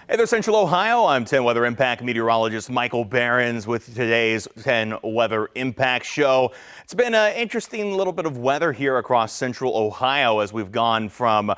Hey there, Central Ohio. I'm 10 Weather Impact meteorologist Michael Behrens with today's 10 Weather Impact show. It's been an interesting little bit of weather here across Central Ohio as we've gone from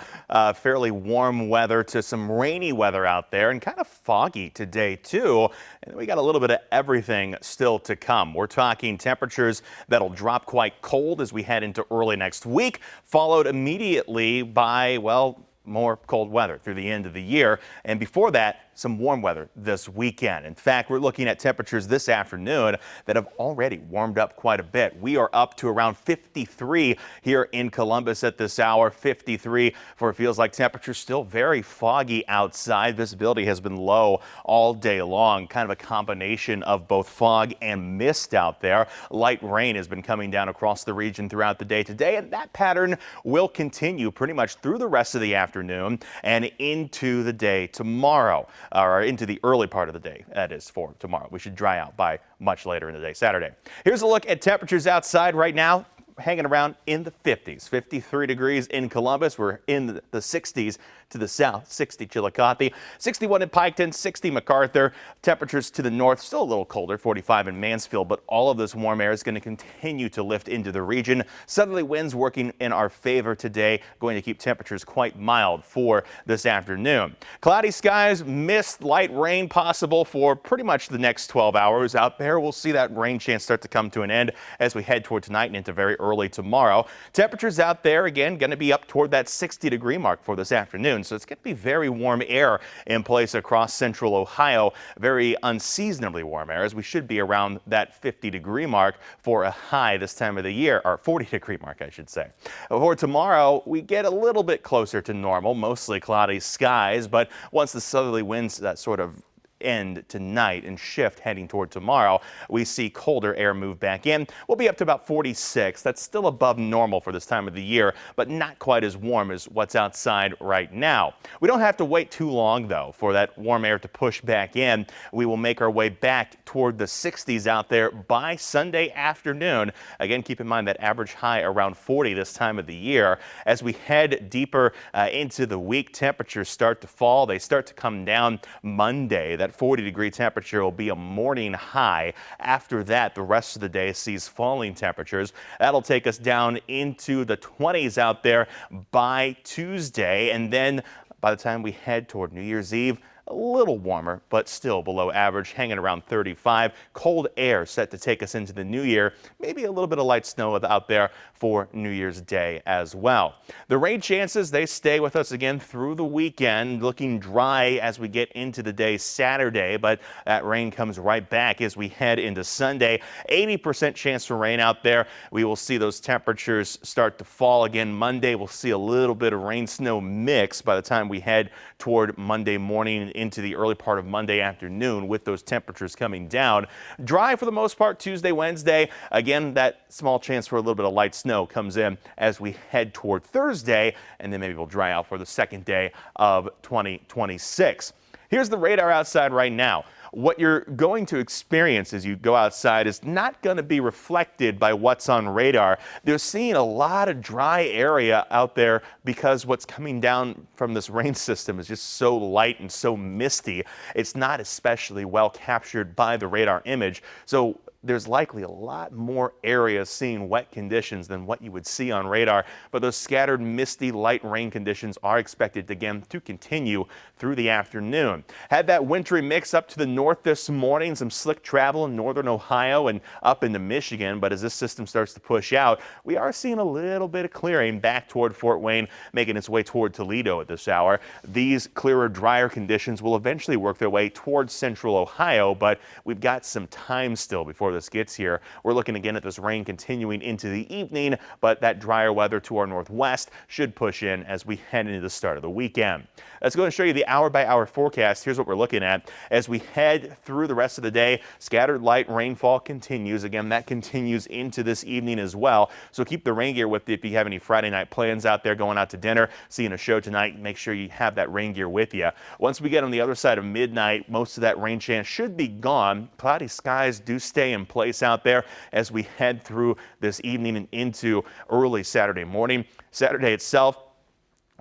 fairly warm weather to some rainy weather out there and kind of foggy today too. And we got a little bit of everything still to come. We're talking temperatures that'll drop quite cold as we head into early next week, followed immediately by, well, more cold weather through the end of the year. And before that, some warm weather this weekend. In fact, we're looking at temperatures this afternoon that have already warmed up quite a bit. We are up to around 53 here in Columbus at this hour. 53 for it feels like temperatures still very foggy outside. Visibility has been low all day long. Kind of a combination of both fog and mist out there. Light rain has been coming down across the region throughout the day today, and that pattern will continue pretty much through the rest of the afternoon and into the day tomorrow. Or into the early part of the day, that is, for tomorrow. We should dry out by much later in the day, Saturday. Here's a look at temperatures outside right now, hanging around in the 50s. 53 degrees in Columbus. We're in the 60s to the south, 60 Chillicothe, 61 in Piketon, 60 MacArthur. Temperatures to the north still a little colder, 45 in Mansfield, but all of this warm air is going to continue to lift into the region. Southerly winds working in our favor today, going to keep temperatures quite mild for this afternoon. Cloudy skies, mist, light rain possible for pretty much the next 12 hours out there. We'll see that rain chance start to come to an end as we head toward tonight and into very early tomorrow. Temperatures out there again going to be up toward that 60-degree mark for this afternoon. So it's going to be very warm air in place across Central Ohio. Very unseasonably warm air as we should be around that 50-degree mark for a high this time of the year, or 40-degree mark, I should say. For tomorrow, we get a little bit closer to normal, mostly cloudy skies, but once the southerly winds that sort of end tonight and shift heading toward tomorrow, we see colder air move back in. We'll be up to about 46. That's still above normal for this time of the year, but not quite as warm as what's outside right now. We don't have to wait too long, though, for that warm air to push back in. We will make our way back toward the 60s out there by Sunday afternoon. Again, keep in mind that average high around 40 this time of the year. As we head deeper into the week, temperatures start to fall. They start to come down Monday. That 40-degree temperature will be a morning high. After that, the rest of the day sees falling temperatures. That'll take us down into the 20s out there by Tuesday. And then by the time we head toward New Year's Eve, a little warmer, but still below average, hanging around 35. Cold air set to take us into the new year. Maybe a little bit of light snow out there for New Year's Day as well. The rain chances, they stay with us again through the weekend, looking dry as we get into the day Saturday, but that rain comes right back as we head into Sunday. 80% chance for rain out there. We will see those temperatures start to fall again Monday. We'll see a little bit of rain-snow mix by the time we head toward Monday morning into the early part of Monday afternoon with those temperatures coming down. Dry for the most part Tuesday, Wednesday. Again, that small chance for a little bit of light snow comes in as we head toward Thursday, and then maybe we'll dry out for the second day of 2026. Here's the radar outside right now. What you're going to experience as you go outside is not going to be reflected by what's on radar. They're seeing a lot of dry area out there because what's coming down from this rain system is just so light and so misty. It's not especially well captured by the radar image. So there's likely a lot more areas seeing wet conditions than what you would see on radar, but those scattered misty light rain conditions are expected again to continue through the afternoon. Had that wintry mix up to the north this morning, some slick travel in northern Ohio and up into Michigan, but as this system starts to push out, we are seeing a little bit of clearing back toward Fort Wayne, making its way toward Toledo at this hour. These clearer, drier conditions will eventually work their way towards central Ohio, but we've got some time still before this gets here. We're looking again at this rain continuing into the evening, but that drier weather to our northwest should push in as we head into the start of the weekend. Let's go and show you the hour-by-hour forecast. Here's what we're looking at. As we head through the rest of the day, scattered light rainfall continues. Again, that continues into this evening as well. So keep the rain gear with you if you have any Friday night plans out there, going out to dinner, seeing a show tonight. Make sure you have that rain gear with you. Once we get on the other side of midnight, most of that rain chance should be gone. Cloudy skies do stay in place out there as we head through this evening and into early Saturday morning. Saturday itself,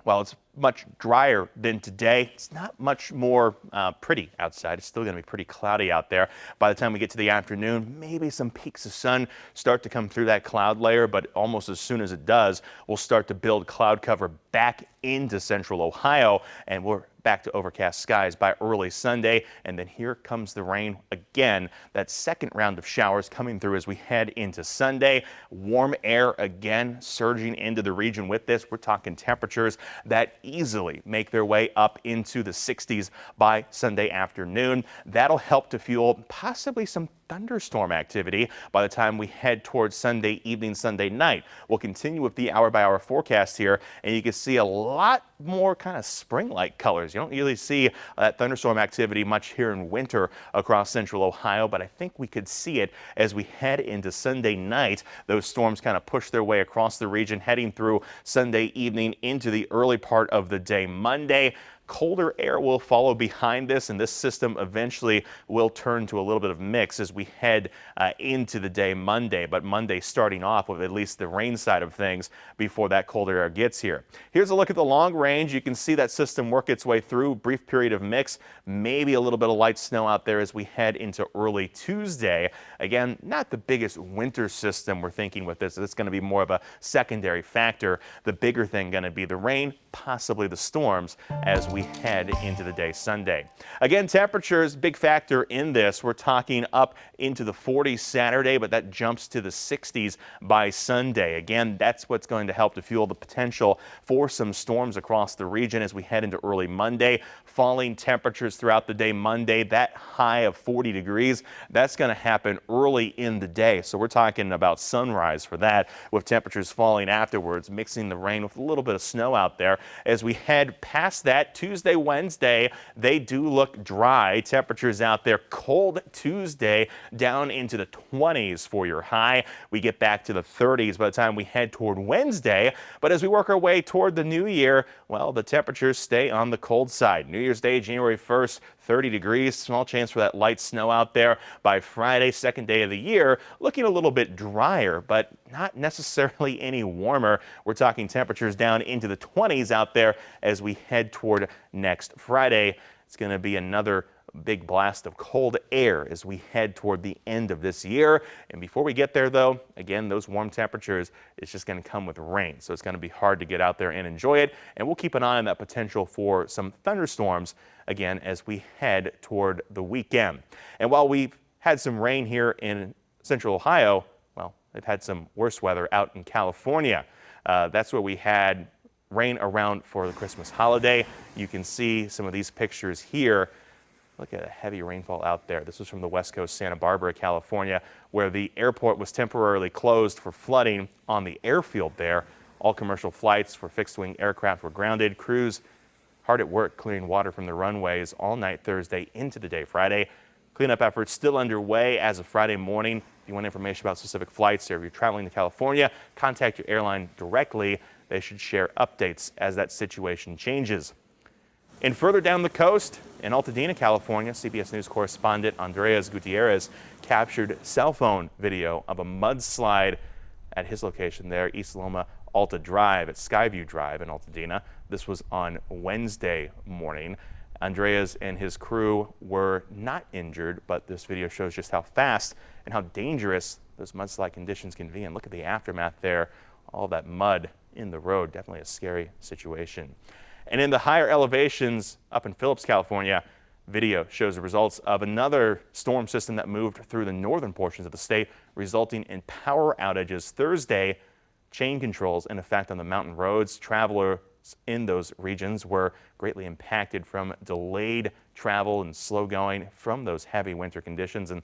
while it's much drier than today. It's not much more pretty outside. It's still going to be pretty cloudy out there. By the time we get to the afternoon, maybe some peaks of sun start to come through that cloud layer, but almost as soon as it does, we'll start to build cloud cover back into central Ohio, and we're back to overcast skies by early Sunday. And then here comes the rain again. That second round of showers coming through as we head into Sunday. Warm air again surging into the region with this. We're talking temperatures that easily make their way up into the 60s by Sunday afternoon. That'll help to fuel possibly some thunderstorm activity by the time we head towards Sunday evening, Sunday night. We'll continue with the hour-by-hour forecast here, and you can see a lot more kind of spring-like colors. You don't usually see that thunderstorm activity much here in winter across central Ohio, but I think we could see it as we head into Sunday night. Those storms kind of push their way across the region, heading through Sunday evening into the early part of the day Monday. Colder air will follow behind this, and this system eventually will turn to a little bit of mix as we head into the day Monday. But Monday starting off with at least the rain side of things before that colder air gets here. Here's a look at the long range. You can see that system work its way through. Brief period of mix, maybe a little bit of light snow out there as we head into early Tuesday. Again, not the biggest winter system we're thinking with this. It's going to be more of a secondary factor. The bigger thing going to be the rain, possibly the storms as we head into the day Sunday. Again, temperatures, big factor in this. We're talking up into the 40s Saturday, but that jumps to the 60s by Sunday. Again, that's what's going to help to fuel the potential for some storms across the region as we head into early Monday. Falling temperatures throughout the day Monday, that high of 40 degrees, that's going to happen early in the day. So we're talking about sunrise for that, with temperatures falling afterwards, mixing the rain with a little bit of snow out there. As we head past that, Tuesday, Wednesday, they do look dry. Temperatures out there cold Tuesday, down into the 20s for your high. We get back to the 30s by the time we head toward Wednesday. But as we work our way toward the new year, well, the temperatures stay on the cold side. New Year's Day, January 1st, 30 degrees, small chance for that light snow out there. By Friday, second day of the year, looking a little bit drier, but not necessarily any warmer. We're talking temperatures down into the 20s out there as we head toward next Friday. It's going to be another big blast of cold air as we head toward the end of this year. And before we get there, though, again, those warm temperatures, it's just going to come with rain. So it's going to be hard to get out there and enjoy it. And we'll keep an eye on that potential for some thunderstorms again as we head toward the weekend. And while we've had some rain here in central Ohio, well, they've had some worse weather out in California. That's where we had rain around for the Christmas holiday. You can see some of these pictures here. Look at a heavy rainfall out there. This was from the west coast, Santa Barbara, California, where the airport was temporarily closed for flooding on the airfield there. All commercial flights for fixed-wing aircraft were grounded. Crews hard at work clearing water from the runways all night Thursday into the day Friday. Cleanup efforts still underway as of Friday morning. If you want information about specific flights or if you're traveling to California, contact your airline directly. They should share updates as that situation changes. And further down the coast, in Altadena, California, CBS News correspondent Andres Gutierrez captured cell phone video of a mudslide at his location there, East Loma Alta Drive at Skyview Drive in Altadena. This was on Wednesday morning. Andreas and his crew were not injured, but this video shows just how fast and how dangerous those mudslide conditions can be. And look at the aftermath there, all that mud in the road. Definitely a scary situation. And in the higher elevations up in Phillips, California, video shows the results of another storm system that moved through the northern portions of the state, resulting in power outages Thursday. Chain controls in effect on the mountain roads. Travelers in those regions were greatly impacted from delayed travel and slow going from those heavy winter conditions. And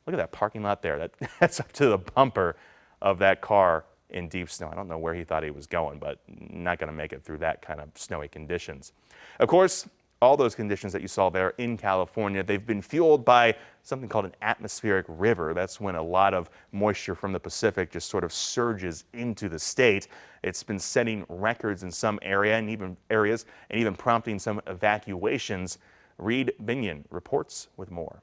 look at that parking lot there. That's up to the bumper of that car in deep snow. I don't know where he thought he was going, but not going to make it through that kind of snowy conditions. Of course, all those conditions that you saw there in California, they've been fueled by something called an atmospheric river. That's when a lot of moisture from the Pacific just sort of surges into the state. It's been setting records in some areas and even prompting some evacuations. Reed Binion reports with more.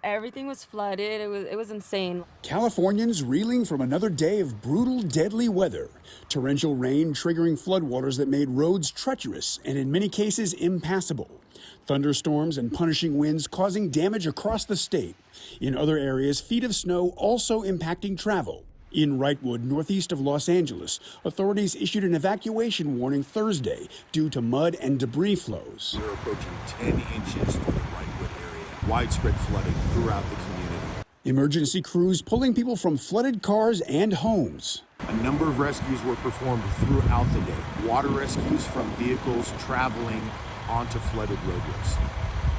Everything was flooded. It was insane. Californians reeling from another day of brutal, deadly weather. Torrential rain triggering floodwaters that made roads treacherous and in many cases impassable. Thunderstorms and punishing winds causing damage across the state. In other areas, feet of snow also impacting travel. In Wrightwood, northeast of Los Angeles, authorities issued an evacuation warning Thursday due to mud and debris flows. We're approaching 10 inches for the Wrightwood area. Widespread flooding throughout the community. Emergency crews pulling people from flooded cars and homes. A number of rescues were performed throughout the day. Water rescues from vehicles traveling onto flooded roadways.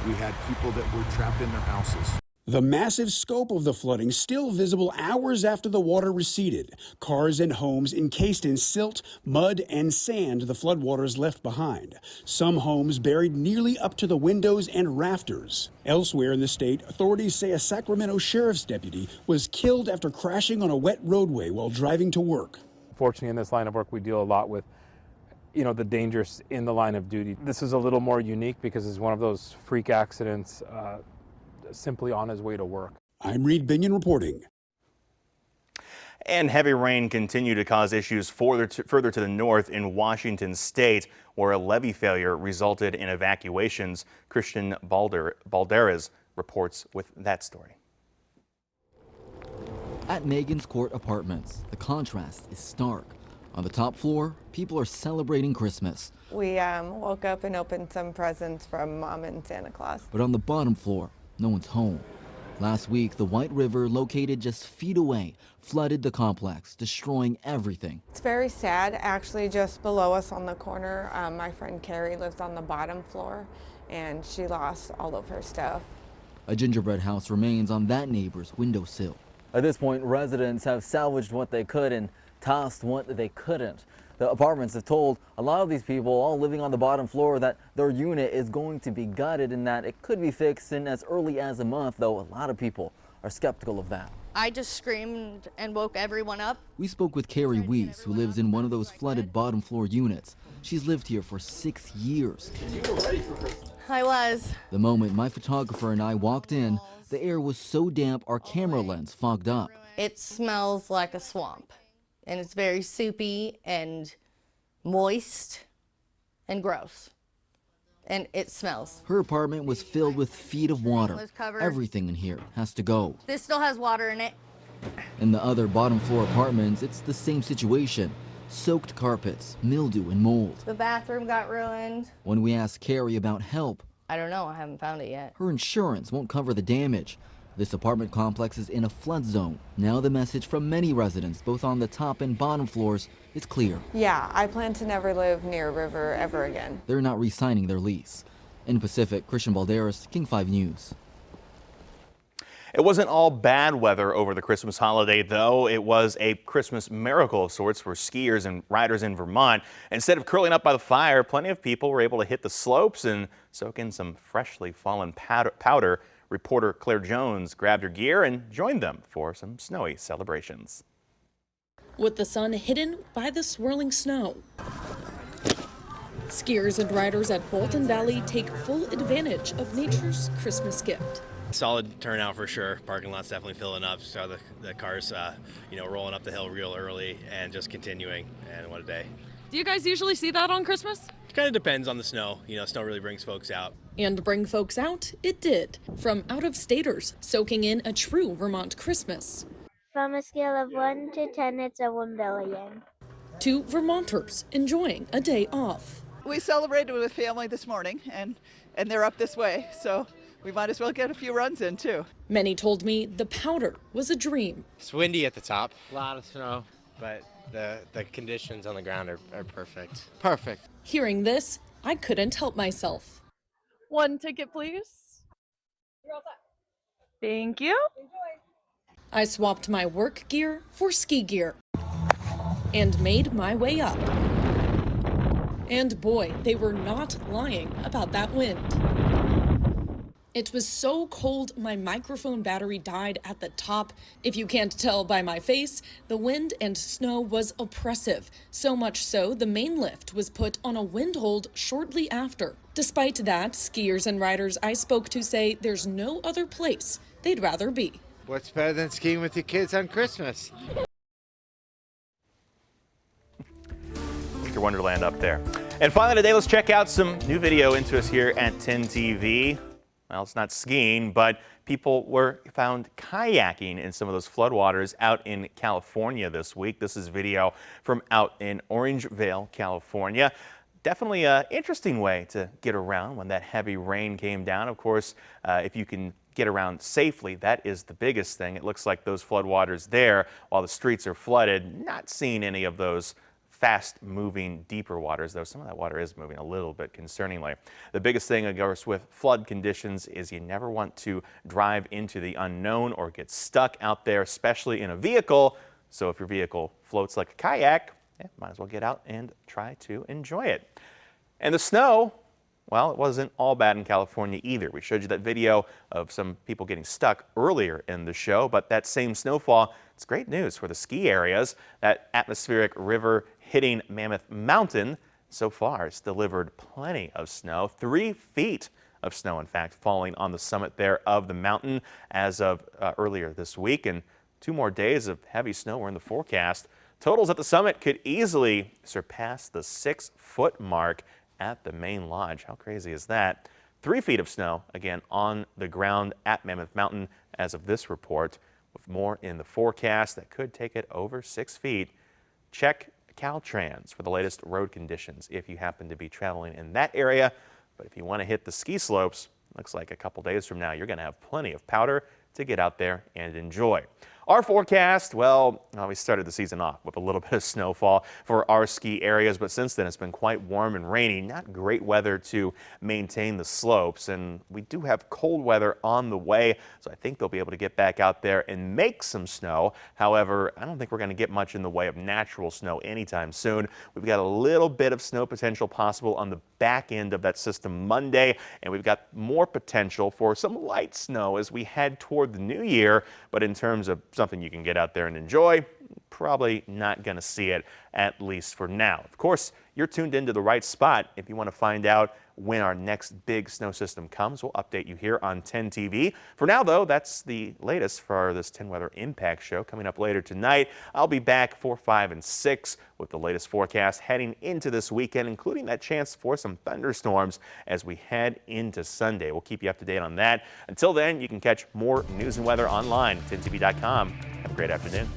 We had people that were trapped in their houses. The massive scope of the flooding still visible hours after the water receded. Cars and homes encased in silt, mud, and sand the floodwaters left behind. Some homes buried nearly up to the windows and rafters. Elsewhere in the state, authorities say a Sacramento sheriff's deputy was killed after crashing on a wet roadway while driving to work. Fortunately, in this line of work, we deal a lot with the dangers in the line of duty. This is a little more unique because it's one of those freak accidents simply on his way to work. I'm Reed Binion reporting. And heavy rain continued to cause issues further to the north in Washington state, where a levee failure resulted in evacuations. Christian Balderas reports with that story. At Megan's Court Apartments, the contrast is stark. On the top floor, people are celebrating Christmas. We woke up and opened some presents from Mom and Santa Claus. But on the bottom floor, no one's home. Last week, the White River, located just feet away, flooded the complex, destroying everything. It's very sad. Actually, just below us on the corner, my friend Carrie lives on the bottom floor, and she lost all of her stuff. A gingerbread house remains on that neighbor's windowsill. At this point, residents have salvaged what they could and tossed what they couldn't. The apartments have told a lot of these people, all living on the bottom floor, that their unit is going to be gutted and that it could be fixed in as early as a month, though a lot of people are skeptical of that. I just screamed and woke everyone up. We spoke with Carrie Weiss, who lives in one of those flooded bottom floor units. She's lived here for 6 years. You were ready for Christmas. I was. The moment my photographer and I walked in, the air was so damp our camera lens fogged up. It smells like a swamp. And it's very soupy and moist and gross. And it smells. Her apartment was filled with feet of water. Everything in here has to go. This still has water in it. In the other bottom floor apartments, it's the same situation. Soaked carpets, mildew, and mold. The bathroom got ruined. When we asked Carrie about help, I don't know, I haven't found it yet. Her insurance won't cover the damage. This apartment complex is in a flood zone. Now the message from many residents, both on the top and bottom floors, is clear. Yeah, I plan to never live near a river ever again. They're not re-signing their lease. In Pacific, Christian Balderas, King 5 News. It wasn't all bad weather over the Christmas holiday, though. It was a Christmas miracle of sorts for skiers and riders in Vermont. Instead of curling up by the fire, plenty of people were able to hit the slopes and soak in some freshly fallen powder. Reporter Claire Jones grabbed her gear and joined them for some snowy celebrations. With the sun hidden by the swirling snow, skiers and riders at Bolton Valley take full advantage of nature's Christmas gift. Solid turnout for sure. Parking lot's definitely filling up. So the cars, rolling up the hill real early and just continuing. And what a day. Do you guys usually see that on Christmas? It kind of depends on the snow. Snow really brings folks out. And bring folks out, it did. From out-of-staters soaking in a true Vermont Christmas. From a scale of 1 to 10, it's a 1 billion. To Vermonters enjoying a day off. We celebrated with a family this morning, and they're up this way, so we might as well get a few runs in, too. Many told me the powder was a dream. It's windy at the top, a lot of snow, but the conditions on the ground are perfect. Perfect. Hearing this, I couldn't help myself. 1 ticket, please. You're all set. Thank you. Enjoy. I swapped my work gear for ski gear and made my way up. And boy, they were not lying about that wind. It was so cold, my microphone battery died at the top. If you can't tell by my face, the wind and snow was oppressive. So much so, the main lift was put on a wind hold shortly after. Despite that, skiers and riders I spoke to say there's no other place they'd rather be. What's better than skiing with your kids on Christmas? Winter Wonderland up there. And finally today, let's check out some new video into us here at 10 TV. Well, it's not skiing, but people were found kayaking in some of those floodwaters out in California this week. This is video from out in Orangevale, California. Definitely an interesting way to get around when that heavy rain came down. Of course, if you can get around safely, that is the biggest thing. It looks like those floodwaters there, while the streets are flooded, not seeing any of those fast-moving, deeper waters, though some of that water is moving a little bit concerningly. The biggest thing, of course, with flood conditions is you never want to drive into the unknown or get stuck out there, especially in a vehicle. So if your vehicle floats like a kayak, might as well get out and try to enjoy it. And the snow, well, it wasn't all bad in California either. We showed you that video of some people getting stuck earlier in the show, but that same snowfall, it's great news for the ski areas. That atmospheric river hitting Mammoth Mountain so far has delivered plenty of snow. 3 feet of snow, in fact, falling on the summit there of the mountain as of earlier this week. And 2 more days of heavy snow were in the forecast. Totals at the summit could easily surpass the 6-foot mark at the main lodge. How crazy is that? 3 feet of snow, again, on the ground at Mammoth Mountain as of this report, with more in the forecast that could take it over 6 feet. Check Caltrans for the latest road conditions if you happen to be traveling in that area. But if you want to hit the ski slopes, looks like a couple days from now, you're going to have plenty of powder to get out there and enjoy. Our forecast, well, we started the season off with a little bit of snowfall for our ski areas, but since then it's been quite warm and rainy. Not great weather to maintain the slopes, and we do have cold weather on the way, so I think they'll be able to get back out there and make some snow. However, I don't think we're going to get much in the way of natural snow anytime soon. We've got a little bit of snow potential possible on the back end of that system Monday, and we've got more potential for some light snow as we head toward the new year. But in terms of something you can get out there and enjoy, probably not going to see it, at least for now. Of course, you're tuned into the right spot. If you want to find out when our next big snow system comes, we'll update you here on 10 TV. For now, though, that's the latest for this 10 Weather Impact Show. Coming up later tonight, I'll be back 4, 5, and 6 with the latest forecast heading into this weekend, including that chance for some thunderstorms as we head into Sunday. We'll keep you up to date on that. Until then, you can catch more news and weather online at 10tv.com. Have a great afternoon.